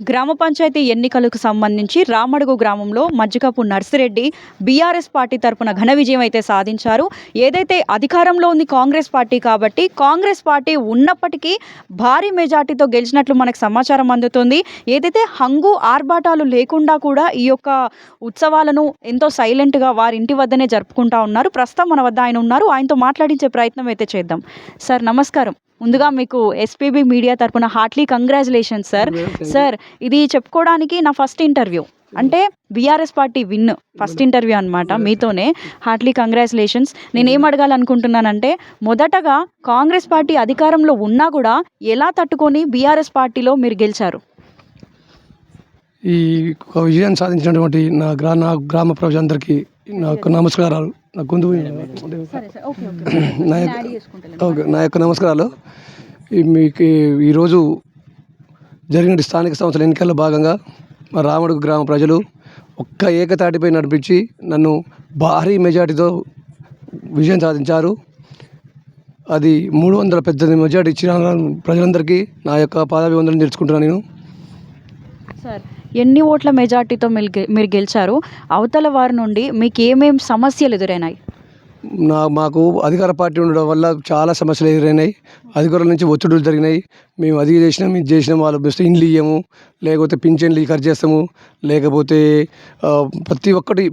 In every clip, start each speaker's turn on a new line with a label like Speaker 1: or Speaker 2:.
Speaker 1: గ్రామ పంచాయతీ ఎన్నికలకు సంబంధించి రామడుగు గ్రామంలో మజ్జికపు నర్సిరెడ్డి బీఆర్ఎస్ పార్టీ తరపున ఘన విజయం అయితే సాధించారు. ఏదైతే అధికారంలో ఉంది కాంగ్రెస్ పార్టీ కాబట్టి కాంగ్రెస్ పార్టీ ఉన్నప్పటికీ భారీ మెజార్టీతో గెలిచినట్లు మనకు సమాచారం అందుతుంది. ఏదైతే హంగు ఆర్భాటాలు లేకుండా కూడా ఈ యొక్క ఉత్సవాలను ఎంతో సైలెంట్గా వారి ఇంటి వద్దనే జరుపుకుంటా ఉన్నారు. ప్రస్తుతం మన వద్ద ఆయన ఉన్నారు. ఆయనతో మాట్లాడించే ప్రయత్నం అయితే చేద్దాం. సార్ నమస్కారం. ముందుగా మీకు ఎస్పీబీ మీడియా తరపున హార్ట్లీ కంగ్రాచులేషన్స్ సార్. సార్ ఇది చెప్పుకోవడానికి నా ఫస్ట్ ఇంటర్వ్యూ, అంటే BRS party win first interview అనమాట. మీతోనే హార్ట్లీ కంగ్రాచులేషన్స్. నేనేం అడగాలనుకుంటున్నానంటే, మొదటగా కాంగ్రెస్ పార్టీ అధికారంలో ఉన్నా కూడా ఎలా తట్టుకొని బీఆర్ఎస్ పార్టీలో మీరు గెలిచారు?
Speaker 2: ఈ విజయాన్ని సాధించినటువంటి నా గ్రామ ప్రజలందరికీ నా యొక్క నమస్కారాలు. నా గొంతు నా యొక్క నమస్కారాలు. మీకు ఈరోజు జరిగిన స్థానిక సంస్థల ఎన్నికల్లో భాగంగా మా రామడుగు గ్రామ ప్రజలు ఒక్క ఏకతాటిపై నడిపించి నన్ను భారీ మెజార్టీతో విజయం సాధించారు. అది 318 మెజార్టీ ఇచ్చిన ప్రజలందరికీ నా యొక్క పాదాభివందనం తెలుసుకుంటున్నాను నేను.
Speaker 1: సార్ ఎన్ని ఓట్ల మెజార్టీతో మీరు గెలిచారు? అవతల వారి నుండి మీకు ఏమేమి సమస్యలు ఎదురైనాయి?
Speaker 2: మాకు అధికార పార్టీ ఉండడం వల్ల చాలా సమస్యలు ఎదురైనాయి. అధికారుల నుంచి ఒత్తిడులు జరిగినాయి. మేము అది చేసినాం ఇది చేసినాం, వాళ్ళు బెస్ట్ ఇండ్లు ఇయ్యము, లేకపోతే పింఛన్లు ఖర్చు చేస్తాము, లేకపోతే ప్రతి ఒక్కటి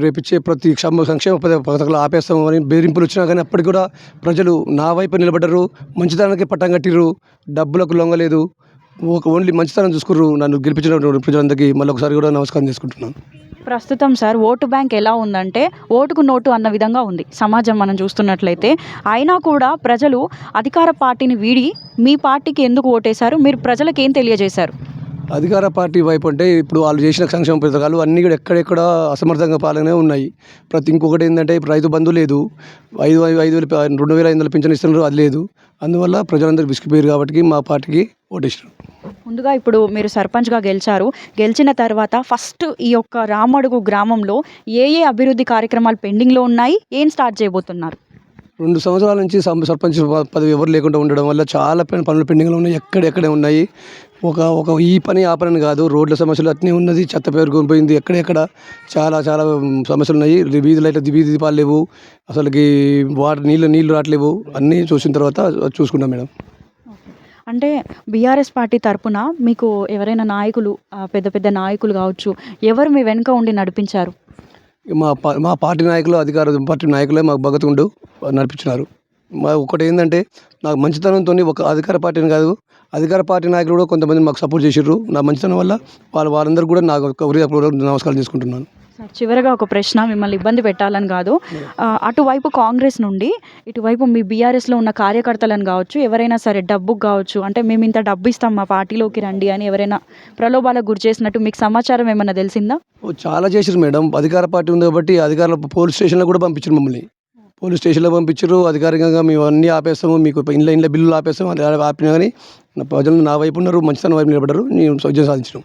Speaker 2: రేపిచ్చే ప్రతి సంక్షేమ పథకాలు ఆపేస్తాము అని బెదిరింపులు వచ్చినా కానీ అప్పటికి కూడా ప్రజలు నా వైపు నిలబడ్డారు. మంచితనానికి పట్టం కట్టిర్రు, డబ్బులకు లొంగలేదు, ఓన్లీ మంచితనం చూసుకుర్రు. నన్ను గెలిపించిన ప్రజలందరికీ మళ్ళీ ఒకసారి కూడా నమస్కారం చేసుకుంటున్నాను.
Speaker 1: ప్రస్తుతం సార్ ఓటు బ్యాంక్ ఎలా ఉందంటే ఓటుకు నోటు అన్న విధంగా ఉంది సమాజం మనం చూస్తున్నట్లయితే. అయినా కూడా ప్రజలు అధికార పార్టీని వీడి మీ పార్టీకి ఎందుకు ఓటేశారు? మీరు ప్రజలకు ఏం తెలియజేశారు?
Speaker 2: అధికార పార్టీ వైపు అంటే ఇప్పుడు వాళ్ళు చేసిన సంక్షేమ పథకాలు అన్నీ కూడా ఎక్కడెక్కడ అసమర్థంగా పాలనే ఉన్నాయి. ఇంకొకటి ఏంటంటే ఇప్పుడు రైతు బంధు లేదు, 2,500 పింఛన్ ఇస్తున్నారు, అది లేదు. అందువల్ల ప్రజలందరూ విసిగిపోయారు కాబట్టి మా పార్టీకి ఓటేసారు.
Speaker 1: ముందుగా ఇప్పుడు మీరు సర్పంచ్గా గెలిచారు. గెలిచిన తర్వాత ఫస్ట్ ఈ యొక్క రామడుగు గ్రామంలో ఏ అభివృద్ధి కార్యక్రమాలు పెండింగ్లో ఉన్నాయి, ఏం స్టార్ట్ చేయబోతున్నారు?
Speaker 2: 2 సంవత్సరాల నుంచి సర్పంచ్ పదవి ఎవరు లేకుండా ఉండడం వల్ల చాలా పనులు పెండింగ్లో ఉన్నాయి, ఎక్కడెక్కడే ఉన్నాయి. ఒక ఈ పని ఆ పని కాదు, రోడ్ల సమస్యలు అట్నే ఉన్నది, చెత్త పేరుకొని ఎక్కడెక్కడ చాలా చాలా సమస్యలు ఉన్నాయి. వీధి దీపాలు లేవు, అసలుకి వాటర్ నీళ్ళు రావట్లేవు. అన్నీ చూసిన తర్వాత చూసుకుంటాం మేడం.
Speaker 1: అంటే బీఆర్ఎస్ పార్టీ తరపున మీకు ఎవరైనా నాయకులు, పెద్ద పెద్ద నాయకులు కావచ్చు, ఎవరు మీ వెనుక ఉండి నడిపించారు?
Speaker 2: మా పార్టీ నాయకులు, అధికార పార్టీ నాయకులే మాకు భగతుండు నడిపించినారు. ఒకటి ఏంటంటే నాకు మంచితనంతో ఒక అధికార పార్టీని కాదు, అధికార పార్టీ నాయకులు కూడా కొంతమంది మాకు సపోర్ట్ చేసిర్రు. నా మంచితనం వల్ల వాళ్ళందరూ కూడా నాకు నమస్కారం చేసుకుంటున్నాను.
Speaker 1: చివరగా ఒక ప్రశ్న, మిమ్మల్ని ఇబ్బంది పెట్టాలని కాదు. అటువైపు కాంగ్రెస్ నుండి ఇటువైపు మీ బీఆర్ఎస్లో ఉన్న కార్యకర్తలను కావచ్చు, ఎవరైనా సరే డబ్బుకు కావచ్చు, అంటే మేము ఇంత డబ్బు ఇస్తాం మా పార్టీలోకి రండి అని ఎవరైనా ప్రలోభాలకు గురి చేసినట్టు మీకు సమాచారం ఏమన్నా తెలిసిందా?
Speaker 2: చాలా చేసిరు మేడం. అధికార పార్టీ ఉంది కాబట్టి అధికారులు పోలీస్ స్టేషన్లో కూడా పంపించారు. మమ్మల్ని పోలీస్ స్టేషన్లో పంపించారు. అధికారికంగా మేము అన్నీ ఆపేస్తాము, మీకు ఇండ్ల బిల్లులు ఆపేస్తాము అది ఆపినా కానీ ప్రజలు నా వైపు ఉన్నారు, మంచితనం వైపు నిలబడ్డారు. నేను విజయం సాధించినాం.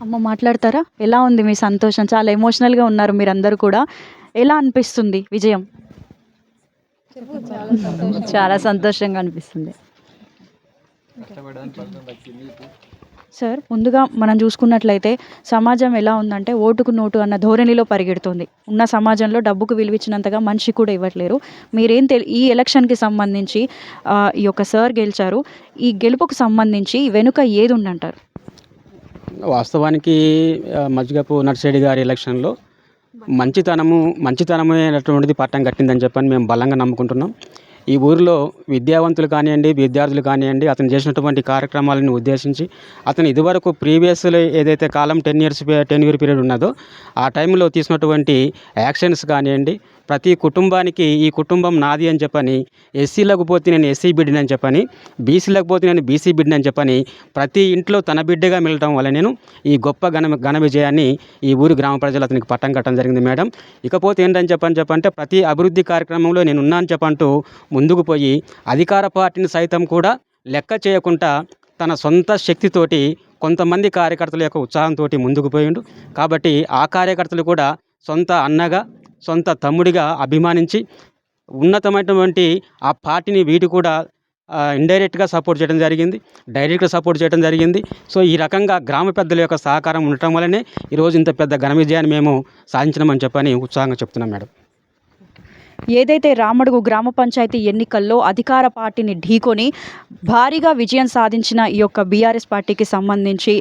Speaker 1: అమ్మ మాట్లాడతారా? ఎలా ఉంది మీ సంతోషం? చాలా ఎమోషనల్గా ఉన్నారు మీరందరూ కూడా. ఎలా అనిపిస్తుంది విజయం? చాలా సంతోషంగా అనిపిస్తుంది. సార్ ముందుగా మనం చూసుకున్నట్లయితే సమాజం ఎలా ఉందంటే ఓటుకు నోటు అన్న ధోరణిలో పరిగెడుతుంది. ఉన్న సమాజంలో డబ్బుకు విలువిచ్చినంతగా మనిషి కూడా ఇవ్వట్లేరు. మీరేం ఈ ఎలక్షన్కి సంబంధించి ఈ యొక్క సార్ గెలిచారు, ఈ గెలుపుకు సంబంధించి వెనుక ఏది ఉందంటారు?
Speaker 3: వాస్తవానికి మజ్జిగపు నర్సిరెడ్డి గారి ఎలక్షన్లో మంచితనమైనటువంటిది పట్టం కట్టిందని చెప్పని మేము బలంగా నమ్ముకుంటున్నాం. ఈ ఊరిలో విద్యావంతులు కానివ్వండి, విద్యార్థులు కానివ్వండి, అతను చేసినటువంటి కార్యక్రమాలను ఉద్దేశించి అతను ఇదివరకు ప్రీవియస్లో ఏదైతే కాలం 10 ఇయర్ పీరియడ్ ఉన్నదో ఆ టైంలో తీసుకున్నటువంటి యాక్షన్స్ కానివ్వండి, ప్రతి కుటుంబానికి ఈ కుటుంబం నాది అని చెప్పని, ఎస్సీలకు పోతే నేను ఎస్సీ బిడ్డని అని చెప్పని, బీసీలకు పోతే నేను బీసీ బిడ్డని అని చెప్పని ప్రతి ఇంట్లో తన బిడ్డగా మిగలటం వల్ల నేను ఈ గొప్ప ఘన విజయాన్ని ఈ ఊరి గ్రామ ప్రజలు అతనికి పట్టం కట్టడం జరిగింది మేడం. ఇకపోతే ఏంటని చెప్పంటే ప్రతి అభివృద్ధి కార్యక్రమంలో నేను ఉన్నాను చెప్పంటూ ముందుకు పోయి అధికార పార్టీని సైతం కూడా లెక్క చేయకుండా తన సొంత శక్తితోటి కొంతమంది కార్యకర్తల యొక్క ఉత్సాహంతో ముందుకు పోయిండు. కాబట్టి ఆ కార్యకర్తలు కూడా సొంత అన్నగా, సొంత తమ్ముడిగా అభిమానించి ఉన్నతమైనటువంటి ఆ పార్టీని వీటి కూడా ఇండైరెక్ట్గా సపోర్ట్ చేయడం జరిగింది, డైరెక్ట్గా సపోర్ట్ చేయడం జరిగింది. సో ఈ రకంగా గ్రామ పెద్దల యొక్క సహకారం ఉండటం వల్లనే ఈరోజు ఇంత పెద్ద ఘన విజయాన్ని మేము సాధించినామని చెప్పని ఉత్సాహంగా చెప్తున్నాం మేడం.
Speaker 1: ఏదైతే రామడుగు గ్రామ పంచాయతీ ఎన్నికల్లో అధికార పార్టీని ఢీకొని భారీగా విజయం సాధించిన ఈ యొక్క బీఆర్ఎస్ పార్టీకి సంబంధించి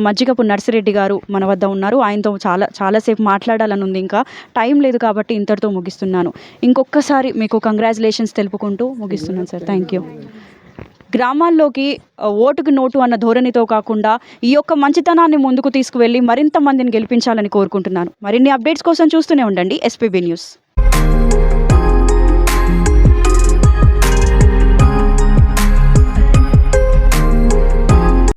Speaker 1: మజ్జిగపు నర్సిరెడ్డి గారు మన వద్ద ఉన్నారు. ఆయనతో చాలాసేపు మాట్లాడాలని ఉంది, ఇంకా టైం లేదు కాబట్టి ఇంతటితో ముగిస్తున్నాను. ఇంకొకసారి మీకు కంగ్రాచులేషన్స్ తెలుపుకుంటూ ముగిస్తున్నాను సార్. Thank you. గ్రామాల్లోకి ఓటుకు నోటు అన్న ధోరణితో కాకుండా ఈ యొక్క మంచితనాన్ని ముందుకు తీసుకువెళ్ళి మరింత మందిని గెలిపించాలని కోరుకుంటున్నాను. మరిన్ని అప్డేట్స్ కోసం చూస్తూనే ఉండండి ఎస్పీబీ న్యూస్.